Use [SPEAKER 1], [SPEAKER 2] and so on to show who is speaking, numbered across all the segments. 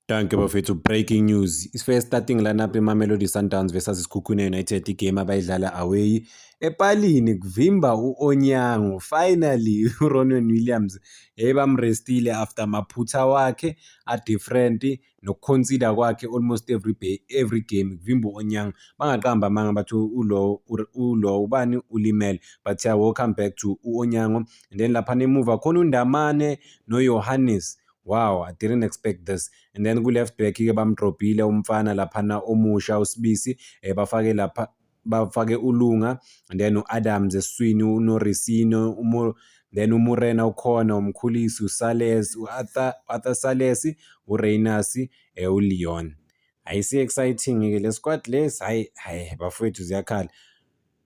[SPEAKER 1] Danke bafethu, breaking news. First starting lineup Mamelodi Sundowns versus Sekhukhune United, igame abayidlala away epalini kuvimba uOnyango. Finally uRonwen Williams bamrestile after maphutha wakhe a different nokuconsider kwakhe almost every game kuvimba uOnyango. Bangaqamba amanga bathi ulo ubani ulimele, but welcome back to uOnyango. And then lapha emuva khona uNdamane noJohannes. Wow, I didn't expect this. And then ku-left back-ke bamdrobhile umfana laphana omusha uSibisi bafake uLunga, and then uAdams esiswini uNorisino, then uMorena ukhona, umkhulisi uSales, uArthur Salesi, uReyners, uLeon. Ayisi-exciting-ke le squad lesi, hayi bafowethu ziyakhala.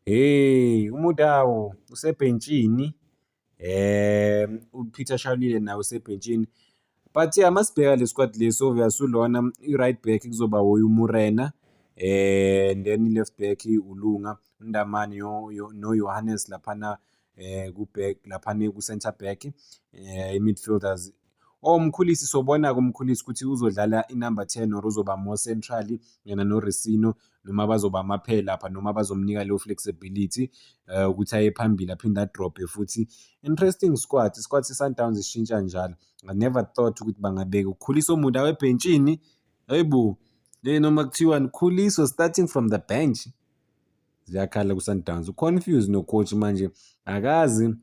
[SPEAKER 1] Hey, uMudau usebhentshini, uPeter Shalile naye usebhentshini. But masibheka le squad lesi obvious ulona i-right back kuzoba uMorena, and then i-left back uLunga, uNdamane noJohannes laphana ku-back laphana ku-center back, i-midfielders. Umkhulisi sobona kumkhulisi ukuthi uzodlala i-number 10 or uzoba more centrally yena noResino, noma bazoba amaphela lapha, noma bazomnika leyo flexibility ukuthi aye phambili aphinde adrop futhi. Interesting squad. Isquad se-Sundowns ishintsha njalo. I never thought ukuthi bangabeka uKhuliso Mudau ebhentshini. Hayibo, le noma kuthiwa uKhuliso starting from the bench. Ziyakhala ku-Sundowns. Confused no coach manje, akazi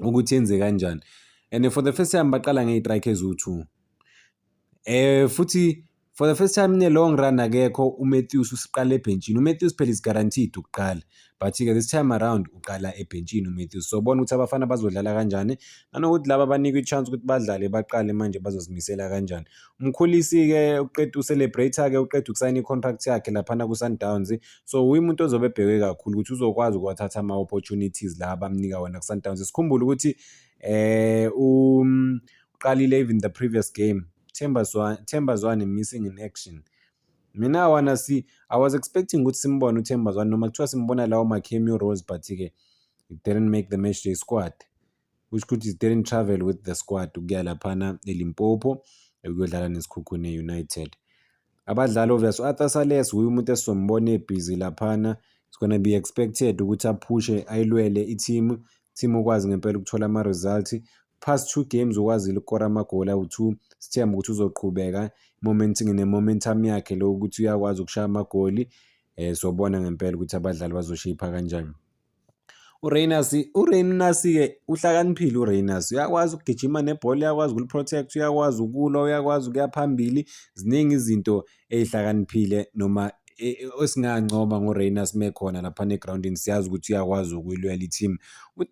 [SPEAKER 1] ukuthi yenze kanjani. And for the first time baqala nge-strike ezu-2. Futhi for the first time in a long run akekho uMatthews usiqala ebhentshini. uMatthews phela is guaranteed ukuqala, but-ke this time around uqala ebhentshini uMatthews. So bona ukuthi abafana bazodlala kanjani, nanokuthi laba banikwe i-chance ukuthi badlale baqale manje bazozimisela kanjani. Umkhulisi-ke uqeda ucelebrate-ke uqeda ukusayina i-contract yakhe laphana ku-Sundowns. So umuntu ozobe ebheke kakhulu ukuthi uzokwazi ukwathatha ama-opportunities la bamnika wona ku-Sundowns. Sikhumbule ukuthi uqalile even the previous game. Themba Zwane missing in action. Mina I was expecting ukuthi simbone uThemba Zwane noma kuthiwa simbona lawo ma-cameo roles, but-ke it didn't make the matchday squad, which could it didn't travel with the squad ukuya laphana eLimpopo ukuyodlala neSekhukhune United. Abadlali obvious uArthur Sales uyu umuntu esizombona ebhizi laphana. It's gonna be expected ukuthi aphushe ayilwele team ukwazi ngempela ukuthola ama-results. Past 2 games ukwazile ukukora amagoli awu-2. Sithemba ukuthi uzoqhubeka momentum yakhe lo ukuthi uyakwazi ukushaya amagoli. Sobona ngempela ukuthi abadlali bazoshape kanjani. uReyners-ke uhlakaniphile uReyners. Uyakwazi ukugijima nebhola, uyakwazi ukuliprotect, uyakwazi ukulwa, uyakwazi ukuya phambili. Ziningi izinto ezihlakaniphile noma esingancoma ngoReyners mekhona laphana egroundini. Siyazi ukuthi uyakwazi ukuyilwela i-team.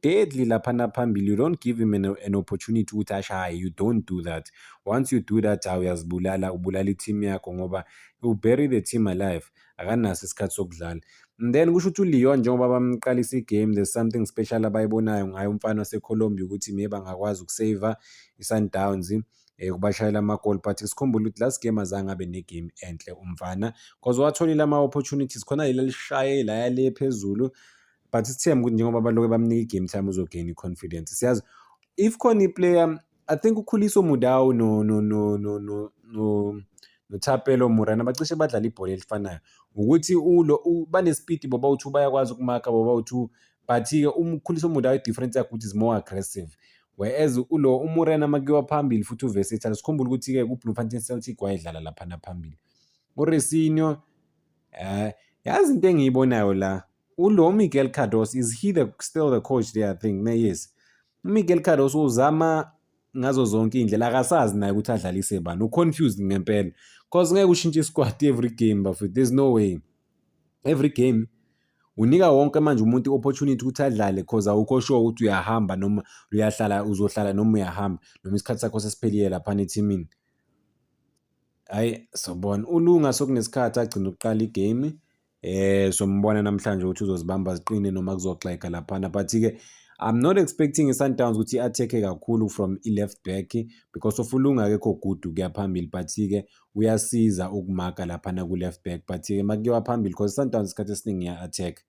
[SPEAKER 1] Deadly laphana phambili. You don't give him an opportunity ukuthi ashaye. You don't do that. Once you do that, uyazibulala, ubulala i-team yakho ngoba you bury the team alive. Akanaso isikhathi sokudlala. And then kusho ukuthi uLeon njengoba bamqalisa igame, there's something special abayibonayo ngayo umfana waseColombia ukuthi maybe angakwazi ukusave i-Sundowns kubashayela amagoli. But sikhumbule ukuthi last game azange abe negame enhle umfana, because watholile ama-opportunities khona leli lishaye la yale phezulu. But sithemba ukuthi njengoba baloke bamnika i-game time uzogain i-confidence. Siyazi if khona i-player, I think uKhuliso Mudau noThapelo Morena bacishe badlala ibhola elifanayo, ukuthi banespeed boba u2 bayakwazi ukumarka boba u2, but-ke uKhuliso Mudau i-difference yakhe ukuthi is more aggressive, whereas uMorena makuyiwa phambili futhi uversatile. Sikhumbule ukuthi-ke kuBloemfontein Celtic wayedlala laphana phambili. uResino yazi into engiyibonayo la Miguel Cardoso, is he still the coach there? I think yes. Miguel Cardoso uzama ngazo zonke indlela, akasazi naye ukuthi adlalise bani. Confused ngempela, because ngeke ushintshe isquad every game bafethu. There's no way. Every game unika wonke manje umuntu i-opportunity ukuthi adlale, because awukho sure ukuthi uyahamba noma uzohlala noma uyahamba noma isikhathi sakho sesiphelile laphana ethimini. Hayi sobona uLunga sokunesikhathi agcina ukuqala igame. Sombona namhlanje ukuthi uzozibamba ziqine noma kuzoxeka laphana, but-ke I'm not expecting i-Sundowns ukuthi i-attack kakhulu from i-left back, because of uLunga akekho good ukuya phambili, but-ke uyasiza ukumarka laphana ku-left back. But-ke makuyiwa phambili, because i-Sundowns isikhathi esiningi iya-attack.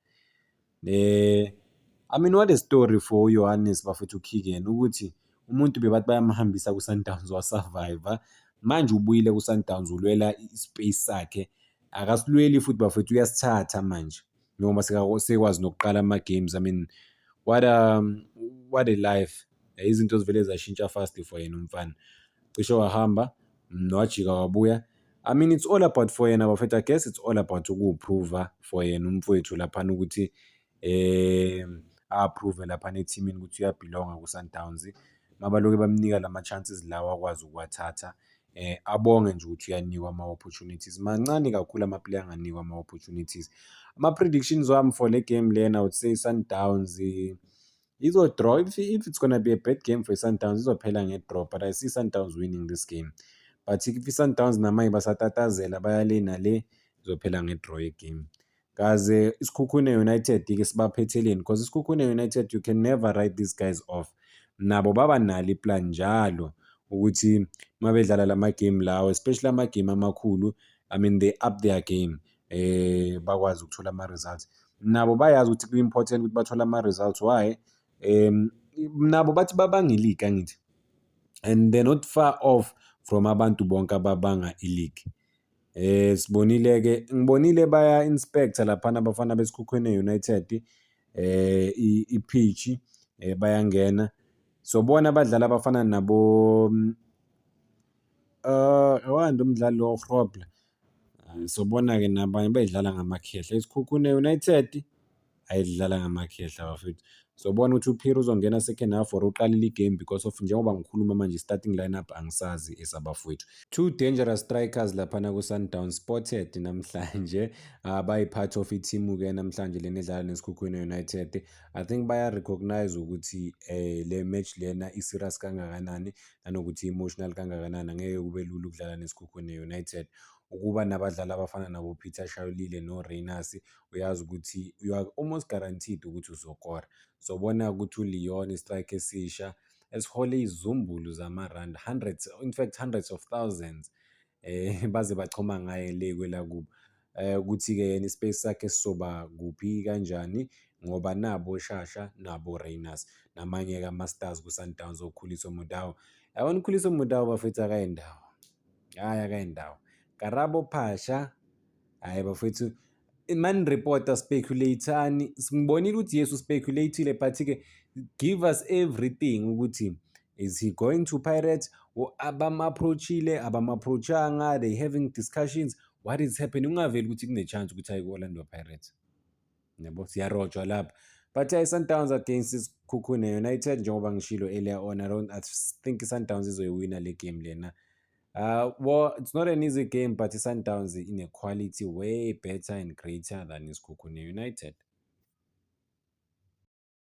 [SPEAKER 1] I mean, what a story for uJohannes bafethu Kigen ukuthi umuntu bebathi bayamhambisa ku-Sundowns wasurvive. manje ubuyile ku-Sundowns ulwela i-space sakhe, akasilweli futhi bafethu uyasithatha manje noma sekwazi nokuqala ama-games. I mean what a life. Izinto zivele zashintsha fast for yena umfana, cishe wahamba wajika wabuya. I mean it's all about for yena bafethu, I guess it's all about ukuwuphruva for yena umfowethu laphana ukuthi a-approve laphana ethimini ukuthi uyabhilonga ku-Sundowns. Mabaloke bamnika lama-chances lawa akwazi ukuwathatha, abonge nje ukuthi uyanikwa ama-opportunities. Mancane kakhulu ama-player anganikwa ama-opportunities. Ama-predictions wami for le game lena, I would say Sundowns izo-draw. If it's gonna be a bad game for Sundowns, izophela nge-draw, but I see Sundowns winning this game. But if i-Sundowns namanye basatatazela baya le nale, izophela nge-draw ye-game. Kaze iSikhukhune United-ke sibaphetheleni, because iSikhukhune United, you can never write these guys off. Nabo baba nalo iplan njalo ukuthi uma bedlala lama-game lawo, especially ama-game amakhulu, I mean they up their game, bakwazi ukuthola ama-results. Nabo bayazi ukuthi ku-important ukuthi bathole ama-results. Why? Nabo bathi babanga i-league angithi, and they're not far off from abantu bonke ababanga i-league. Sibonile-ke, ngibonile baya-inspector laphana abafana beSikhukhune United i-pitch, bayangena. So bona abadlali abafana nabo awandi umdlali lo Grobler. So bona-ke nabanye bayidlala ngamakhehla. iSikhukhune United ayidlala ngamakhehla bafethu. So bona ukuthi uPhiri uzongena second half or uqalile igame because of njengoba ngikhuluma manje starting lineup angisazi esabafowethu. Two dangerous strikers laphana ku-Sundowns spotted namhlanje, bayi-part of i-team-ke namhlanje lena edlala neSikhukhune United. I think baya-recognize ukuthi le match lena i-serious kangakanani nanokuthi emotional kangakanani. Angeke kube lula ukudlala neSikhukhune United. Ukuba nabadlali abafana nabo Peter Shalulile no Reynas, uyazi ukuthi you are almost guaranteed ukuthi uzokora. So bona ukuthi uLeon istrike esisha esihole izumbulu zamarandi, hundreds, in fact hundreds of thousands, baze bachoma ngaye le kwela kubo, ukuthi-ke yena ispace sakhe sizoba kuphi kanjani, ngoba nabo Shasha nabo Reynas namanye-ke ama-stars ku-Sundowns oKhuliso Mudau. Yabona uKhuliso Mudau bafethu akayindawo, hayi akayindawo. Karabo Phasha, hayi bafethu, man reporter speculate-ani, singibonile ukuthi yes uspeculateile, but-ke give us everything ukuthi is he going to Pirates, abam-approachile abam-approachanga, they having discussions, what is happening. Ungaveli ukuthi kune-chance ukuthi aye ku-Orlando Pirates, yabo siyarojwa lapha. But i-Sundowns against iSikhukhune United, njengoba ngishilo earlier on, I think i-Sundowns izoyiwina le game lena. Well, it's not an easy game, but i-Sundowns in a quality way better and greater than iSikhukhune United.